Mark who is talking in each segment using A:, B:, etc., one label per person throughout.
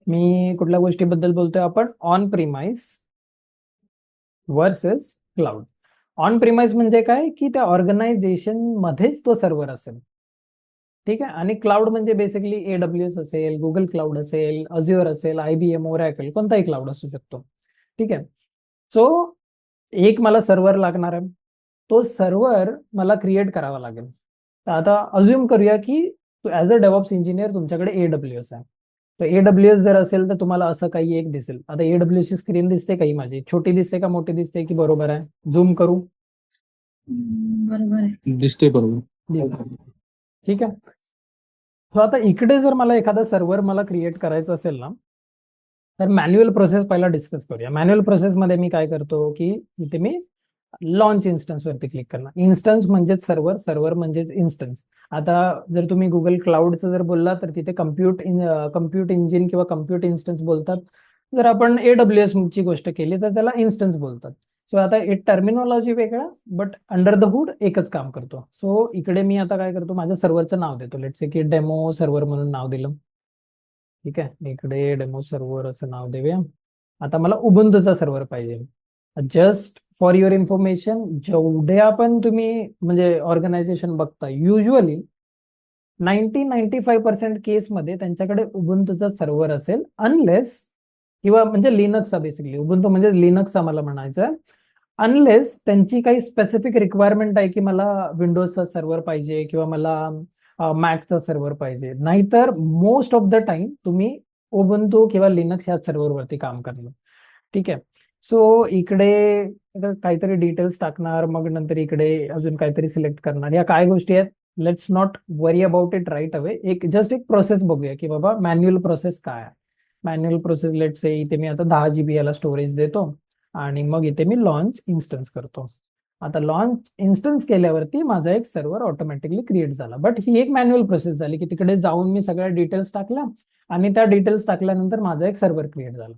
A: मी कुठल्या गोष्टीबद्दल बोलतोय आपण? On premise versus cloud. On premise म्हणजे काय की त्या ऑर्गनायझेशन मध्येच तो सर्व्हर असेल, ठीक आहे. आणि क्लाउड म्हणजे बेसिकली AWS असेल, गुगल क्लाउड असेल, अज्युअर असेल, IBM, ओरॅकल, कोणताही क्लाउड असू शकतो, ठीक आहे. सो एक मला सर्व्हर लागणार आहे, तो सर्व्हर मला क्रिएट करावा लागेल. तर आता अज्युम करूया की ऍज अ डेव्हऑप्स इंजिनियर तुमच्याकडे AWS आहे. तर AWS जर असेल तर तुम्हाला असं काही एक दिसेल. आता AWS ची स्क्रीन दिसते काही माझी छोटी दिसते का मोठी दिसते की बरोबर आहे? झूम करू?
B: बरोबर आहे.
C: दिसते बरोबर.
A: दिसते, ठीक आहे. सो आता इकडे जर मला एखादा सर्व्हर मला क्रिएट करायचं असेल ना, तर मॅन्युअल प्रोसेस पहिला डिस्कस करूया. मॅन्युअल प्रोसेसमध्ये मी काय करतो की इथे मी लॉन्च इन्स्टन्स वरती क्लिक करणार. इन्स्टन्स म्हणजेच सर्व्हर, सर्व्हर म्हणजेच इन्स्टन्स. आता जर तुम्ही गुगल क्लाउडचं जर बोलला तर तिथे कम्प्युट इंजिन किंवा कम्प्युट इन्स्टन्स बोलतात. जर आपण AWS ची गोष्ट केली तर त्याला इन्स्टन्स बोलतात. सो आता एक टर्मिनॉलॉजी वेगळा, बट अंडर द हुड एकच काम करतो. सो इकडे मी आता काय करतो, माझ्या सर्व्हरचं नाव देतो. लेट्स से की डेमो सर्व्हर म्हणून नाव दिलं, ठीक आहे. इकडे डेमो सर्व्हर असं नाव देऊया. आता मला उबुंटूचा सर्व्हर पाहिजे. जस्ट फॉर युअर इन्फॉर्मेशन, जेवढ्या पण तुम्ही म्हणजे ऑर्गनायझेशन बघता, युजली 90-95% केसमध्ये त्यांच्याकडे उबुंटूचा सर्व्हर असेल, अनलेस किंवा म्हणजे लिनक्सचा, बेसिकली उबुंटू म्हणजे लिनक्सचा मला म्हणायचं आहे. अनलेस त्यांची काही स्पेसिफिक रिक्वायरमेंट आहे की मला विंडोजचा सर्व्हर पाहिजे किंवा मला मॅकचा सर्व्हर पाहिजे, नाहीतर मोस्ट ऑफ द टाइम तुम्ही उबुंटू किंवा लिनक्स ह्या सर्व्हरवरती काम करणार, ठीक आहे. सो इकडे काहीतरी डिटेल्स टाकणार, मग नंतर इकडे अजून काहीतरी सिलेक्ट करणार. या काय गोष्टी आहेत, let's not worry about it right away. Just एक प्रोसेस बघूया की बाबा मॅन्युअल प्रोसेस काय आहे. मॅन्युअल प्रोसेस लेट्स से इथे मी आता 10 GB याला स्टोरेज देतो आणि मग इथे मी लॉन्च इन्स्टन्स करतो. आता लॉन्च इन्स्टन्स केल्यावरती माझा एक सर्व्हर ऑटोमॅटिकली क्रिएट झाला. बट ही एक मॅन्युअल प्रोसेस झाली की तिकडे जाऊन मी सगळ्या डिटेल्स टाकल्या आणि त्या डिटेल्स टाकल्यानंतर माझा एक सर्व्हर क्रिएट झाला.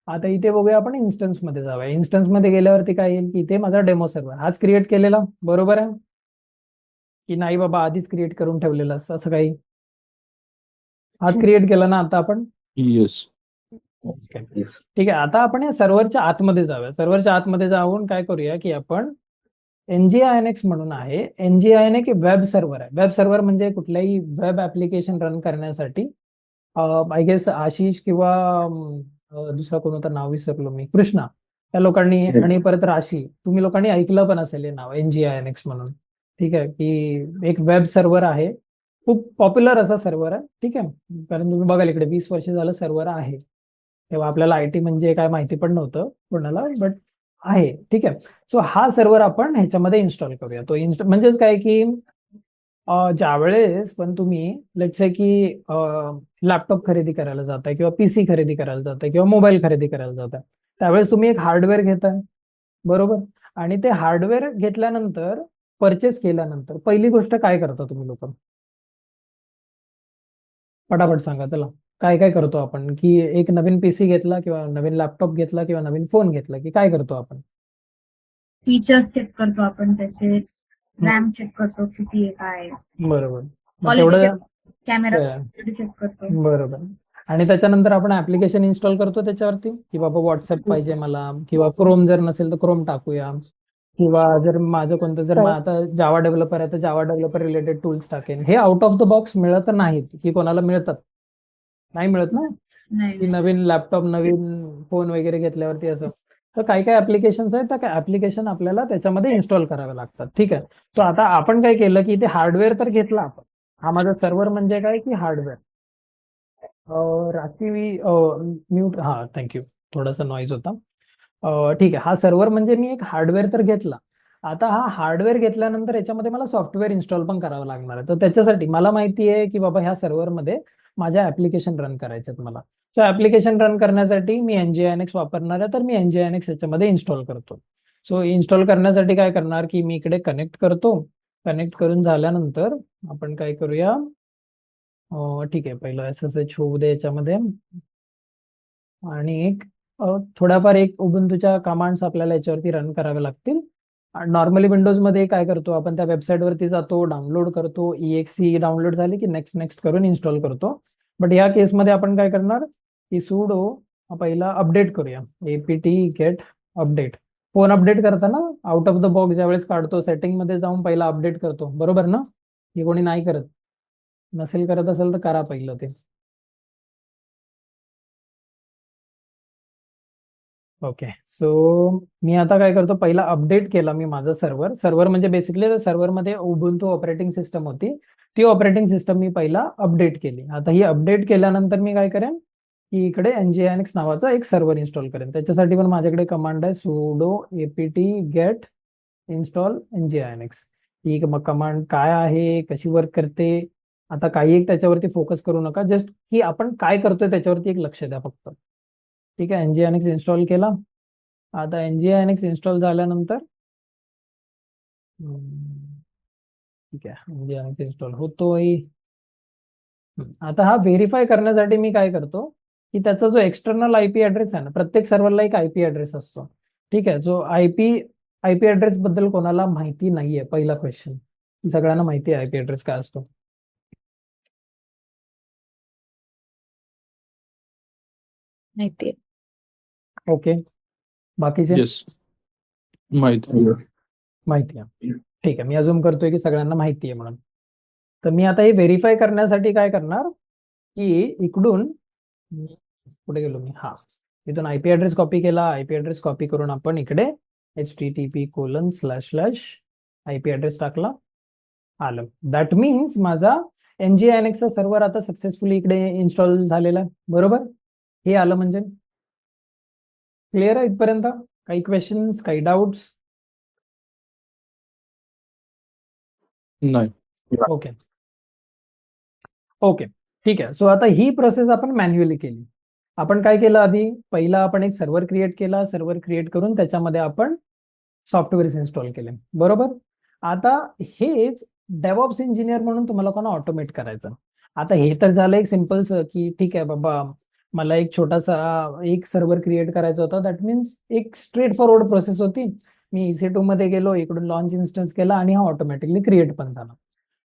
A: आता इथे बघूया, आपण इन्स्टन्स मध्ये जाऊया. इन्स्टन्स मध्ये गेल्यावरती काय येईल की इथे माझा डेमो सर्व्हर हाच क्रिएट केलेला, बरोबर आहे की नाही बाबा आधीच क्रिएट करून ठेवलेला असं काही? हाच क्रिएट केला ना आता आपण?
C: येस.
A: ओके, ठीक आहे. आता आपण या सर्व्हरच्या आतमध्ये जाऊया. सर्व्हरच्या आतमध्ये जाऊन काय करूया की आपण NGINX म्हणून आहे. NGINX वेब सर्व्हर आहे. वेब सर्व्हर म्हणजे कुठल्याही वेब ऍप्लिकेशन रन करण्यासाठी, आय गेस आशिष किंवा दुसरा कोण होता, नाव विसरलो मी, कृष्णा, त्या लोकांनी आणि परत राशी, तुम्ही लोकांनी ऐकलं पण असेल हे नाव NGINX म्हणून, ठीक आहे. की एक वेब सर्व्हर आहे, खूप पॉप्युलर असा सर्व्हर आहे, ठीक आहे. कारण तुम्ही बघाल इकडे 20 वर्ष झालं सर्व्हर आहे. तेव्हा आपल्याला IT म्हणजे काय माहिती पण नव्हतं कोणाला, बट आहे, ठीक आहे. सो हा सर्व्हर आपण ह्याच्यामध्ये इन्स्टॉल करूया. तो म्हणजेच काय की ज्यावेळेस पण तुम्ही लेट्स से की लॅपटॉप खरेदी करायला जाताय किंवा PC खरेदी करायला जाताय किंवा मोबाईल खरेदी करायला जाताय, त्यावेळेस तुम्ही एक हार्डवेअर घेताय, बरोबर. आणि ते हार्डवेअर घेतल्यानंतर, परचेस केल्यानंतर पहिली गोष्ट काय करता तुम्ही लोक? पटापट सांगा चला. काय काय करतो आपण की एक नवीन PC घेतला किंवा नवीन लॅपटॉप घेतला किंवा नवीन फोन घेतला की काय करतो आपण?
B: फीचर्स चेक करतो आपण, त्याचे रॅम चेक करतो किती आहे काय आहे.
A: बरोबर. मग
B: क्वालिटी
A: तेवढं
B: चेक, कॅमेरा
A: अं,
B: चेक करतो.
A: बरोबर. आणि त्याच्यानंतर आपण ऍप्लिकेशन इन्स्टॉल करतो त्याच्यावरती की बाबा व्हॉट्सअप पाहिजे मला, किंवा क्रोम जर नसेल तर क्रोम टाकूया, किंवा जर माझं कोणतं जर आता जावा डेव्हलपर आहे तर जावा डेव्हलपर रिलेटेड टूल्स टाकेन. हे आउट ऑफ द बॉक्स मिळत नाहीत की कोणाला मिळतात, नाही मिळत ना, की
B: नाही.
A: नवीन लॅपटॉप नवीन फोन वगैरे घेतल्यावरती असं. तर काही काही ऍप्लिकेशन्स आहेत, त्या काय ऍप्लिकेशन आपल्याला त्याच्यामध्ये इन्स्टॉल करावे लागतात, ठीक आहे. तर आता आपण काय केलं की ते हार्डवेअर तर घेतला आपण. हा माझा सर्व्हर म्हणजे काय की हार्डवेअर. रात्री म्यूट, हा थँक्यू, थोडासा नॉईज होता. ठीक आहे, हा सर्व्हर म्हणजे मी एक हार्डवेअर तर घेतला. आता हा हार्डवेअर घेतल्यानंतर याच्यामध्ये मला सॉफ्टवेअर इन्स्टॉल पण करावं लागणार आहे. तर त्याच्यासाठी मला माहिती आहे की बाबा ह्या सर्व्हरमध्ये माझ्या ऍप्लिकेशन रन करायचे आहेत मला. तर ऍप्लिकेशन रन करण्यासाठी मी NGINX वापरणार आहे, तर मी NGINX याच्यामध्ये इन्स्टॉल करतो. सो इन्स्टॉल करण्यासाठी काय करणार की मी इकडे कनेक्ट करतो. कनेक्ट करून झाल्यानंतर आपण काय करूया, ठीक आहे, पहिलं SSH होऊ दे याच्यामध्ये, आणि एक थोड्याफार एक उबुंटूच्या कमांड्स आपल्याला याच्यावरती रन करावे लागतील. नॉर्मली विंडोजमध्ये काय करतो आपण, त्या वेबसाईटवरती जातो, डाउनलोड करतो, EXE डाउनलोड झाली की नेक्स्ट नेक्स्ट करून इन्स्टॉल करतो. बट या केसमध्ये आपण काय करणार, की sudo पहिला अपडेट करूया, apt get update. Phone update करताना आउट ऑफ द बॉक्स ज्यावेळेस काढतो सेटिंग मध्ये जाऊन पहिला अपडेट करतो, बरोबर ना? हे कोणी नाही करत, नसेल करत असेल तर करा पहिलं ते. ओके, सो मी आता काय करतो, पहिला अपडेट केला मी माझा सर्व्हर म्हणजे बेसिकली सर्व्हरमध्ये उबुंटू ऑपरेटिंग सिस्टम होती, ती ऑपरेटिंग सिस्टम मी पहिला अपडेट केली. आता ही अपडेट केल्यानंतर मी काय करेन की इकडे nginx नावाचा एक सर्व्हर इन्स्टॉल करेन. त्याच्यासाठी पण माझ्याकडे कमांड आहे sudo apt get install nginx. ही मग कमांड काय आहे, कशी वर्क करते, आता काही एक त्याच्यावरती फोकस करू नका, जस्ट की आपण काय करतोय त्याच्यावरती एक लक्ष द्या फक्त. ठीक आहे, nginx इन्स्टॉल केला. आता nginx इन्स्टॉल झाल्यानंतर ठीक आहे, nginx इन्स्टॉल होतोय. आता हा व्हेरीफाय करण्यासाठी मी काय करतो की त्याचा जो एक्सटर्नल आयपी ऍड्रेस आहे ना, प्रत्येक सर्व्हरला एक आयपी ऍड्रेस असतो. ठीक आहे, जो आयपी ऍड्रेस बद्दल कोणाला माहिती नाहीये, पहिला क्वेश्चन. सगळ्यांना माहिती आहे आयपी ऍड्रेस काय असतो?
C: माहितीये.
A: ओके, बाकीचे
D: येस, माहिती आहे.
A: माहिती आहे. ठीक आहे, मी अजून करतोय की सगळ्यांना माहिती आहे म्हणून. तर मी आता हे व्हेरीफाय करण्यासाठी काय करणार की इकडून कुठे गेलो मी, हा इथून आयपी ऍड्रेस कॉपी केला. आयपी ऍड्रेस कॉपी करून आपण इकडे http:// आयपी ऍड्रेस टाकला, आलं. दॅट मीन्स माझा nginx चा सर्व्हर आता सक्सेसफुली इकडे इन्स्टॉल झालेला आहे, बरोबर? हे आलं म्हणजे क्लिअर आहे इथपर्यंत? काही क्वेश्चन्स, काही डाऊट्स?
D: नाही.
A: ओके ओके, ठीक आहे. सो आता ही प्रोसेस आपण मॅन्युअली केली. आपण काय केलं आधी, पहिला आपण एक सर्व्हर क्रिएट केला. सर्व्हर क्रिएट करून त्याच्यामध्ये आपण सॉफ्टवेअर्स इन्स्टॉल केले, बरोबर? आता हेच डेव्हऑप्स इंजिनियर म्हणून तुम्हाला कोणा ऑटोमेट करायचं. आता हे तर झालं एक सिम्पलच की ठीक आहे बाबा, मला एक छोटासा एक सर्व्हर क्रिएट करायचा होता. दॅट मीन्स एक स्ट्रेट फॉरवर्ड प्रोसेस होती. मी EC2 मध्ये गेलो, इकडून लॉन्च इन्स्टन्स केला आणि हा ऑटोमॅटिकली क्रिएट पण झाला.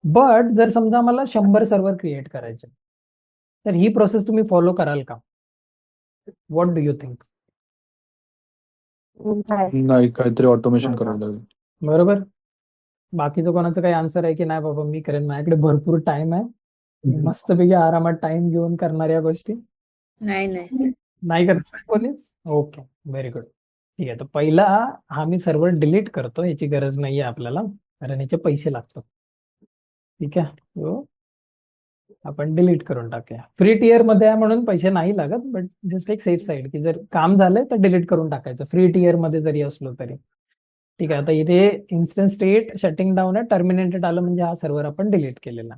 A: बट जर समजा मला 100 सर्व्हर क्रिएट करायचे, तर ही प्रोसेस तुम्ही फॉलो कराल का? What do you think?
D: नाही, काहीतरी ऑटोमेशन करावं लागेल.
A: बरोबर. बाकीचं कोणाचं काही आन्सर आहे की नाही बाबा मी करेन, माझ्याकडे भरपूर टाइम आहे, मस्तपैकी आरामात टाइम घेऊन करणार या गोष्टी? नाही करत कोणीच? Okay, very good. ठीक आहे, तर पहिला हा मी सर्व्हर डिलीट करतो, याची गरज नाहीये आपल्याला, कारण याचे पैसे लागतात. ठीक आहे, तो आपण डिलीट करून टाकूया. फ्री टियर मध्ये आहे म्हणून पैसे नाही लागत, बट जस्ट एक सेफ साईड की जर काम झालंय तर डिलीट करून टाकायचं, फ्री टियर मध्ये जरी असलो तरी. ठीक आहे, आता इथे इन्स्टन्स स्टेट शटिंग डाऊन आहे, टर्मिनेटेड आलं म्हणजे हा सर्व्हर आपण डिलीट केलेला.